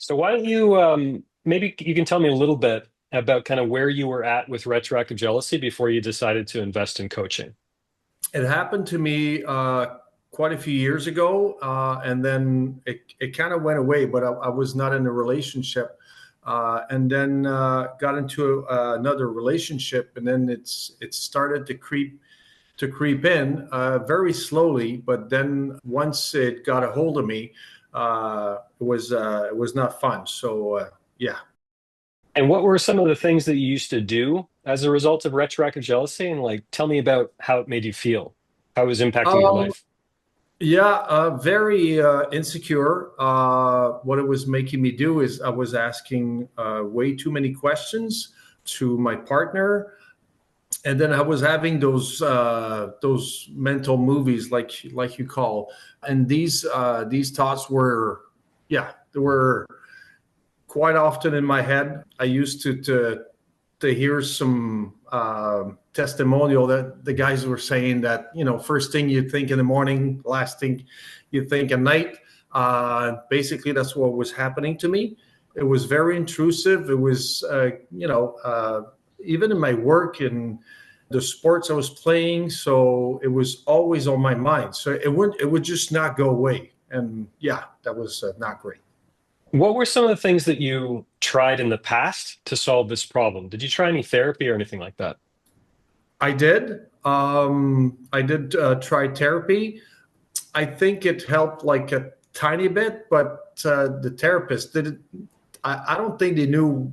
So why don't you maybe you can tell me a little bit about kind of where you were at with retroactive jealousy before you decided to invest in coaching? It happened to me quite a few years ago, and then it kind of went away. But I was not in a relationship, and then got into another relationship, and then it started to creep in very slowly. But then once it got a hold of me, it was not fun. So yeah. And what were some of the things that you used to do as a result of retroactive jealousy? And like, tell me about how it made you feel, how it was impacting your Um, life. Yeah, very insecure. What it was making me do is I was asking way too many questions to my partner, and then I was having those mental movies, like you call, and these thoughts were, yeah, they were quite often in my head. I used to hear some testimonial that the guys were saying that, first thing you think in the morning, last thing you think at night. Basically, that's what was happening to me. It was very intrusive. It was, even in my work and the sports I was playing. So it was always on my mind. So it would just not go away. And yeah, that was not great. What were some of the things that you tried in the past to solve this problem? Did you try any therapy or anything like that? I did. I did try therapy. I think it helped like a tiny bit, but the therapist didn't. I don't think they knew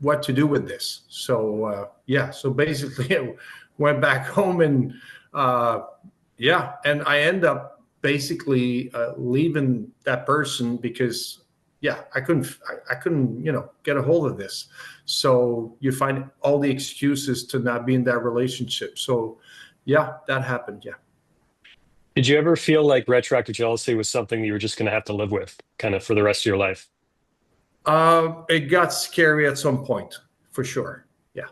what to do with this. So yeah. So basically, I went back home and uh, yeah, and I end up basically leaving that person because yeah, I couldn't get a hold of this. So you find all the excuses to not be in that relationship. So yeah, that happened. Yeah. Did you ever feel like retroactive jealousy was something that you were just going to have to live with kind of for the rest of your life? It got scary at some point, for sure. Yeah.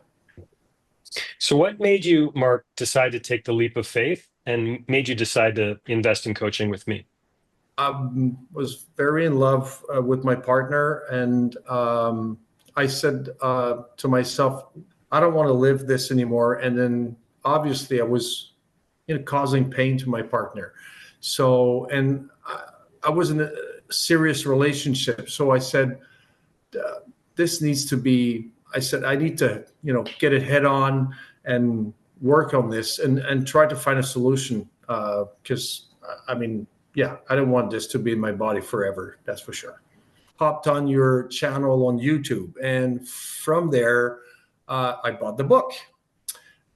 So, what made you, Mark, decide to take the leap of faith and made you decide to invest in coaching with me? I was very in love with my partner, and I said to myself, I don't want to live this anymore. And then obviously, I was, causing pain to my partner. So, and I was in a serious relationship. So I said, this needs to be. I said, I need to, get it head on and work on this and try to find a solution. Because I mean, yeah, I don't want this to be in my body forever. That's for sure. Hopped on your channel on YouTube, and from there, I bought the book.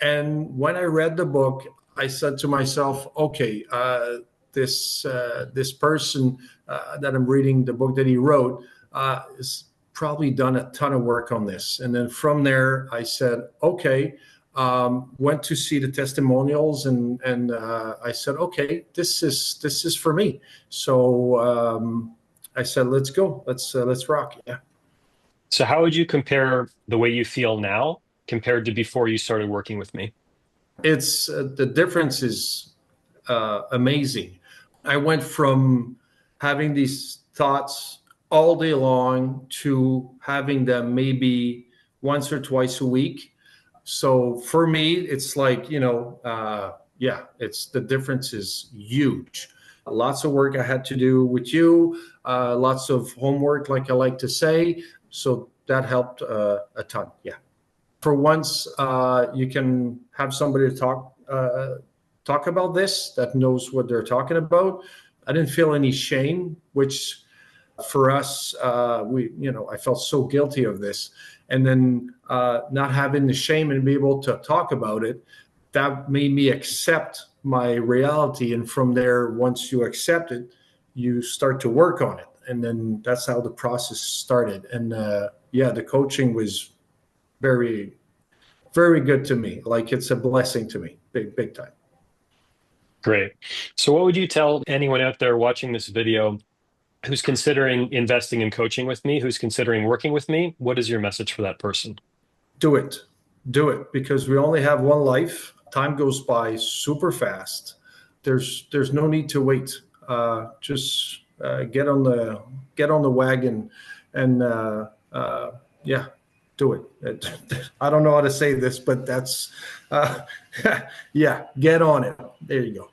And when I read the book, I said to myself, okay, this person that I'm reading the book that he wrote is probably done a ton of work on this. And then from there, I said, okay, went to see the testimonials, and I said, okay, this is for me. So I said, let's go, let's rock. Yeah. So, how would you compare the way you feel now compared to before you started working with me? It's the difference is amazing. I went from having these thoughts all day long to having them maybe once or twice a week. So for me, it's like, yeah, it's the difference is huge. Lots of work I had to do with you, lots of homework, like I like to say. So that helped a ton. Yeah. For once, you can have somebody to talk about this that knows what they're talking about. I didn't feel any shame, which for us, I felt so guilty of this, and then not having the shame and be able to talk about it, that made me accept my reality. And from there, once you accept it, you start to work on it, and then that's how the process started. And yeah, the coaching was very, very good to me. Like it's a blessing to me, big time. Great. So, what would you tell anyone out there watching this video who's considering investing in coaching with me, who's considering working with me? What is your message for that person? Do it, do it, because we only have one life. Time goes by super fast. There's no need to wait. Just get on the wagon, and yeah, do it. I don't know how to say this, but that's yeah, get on it. There you go.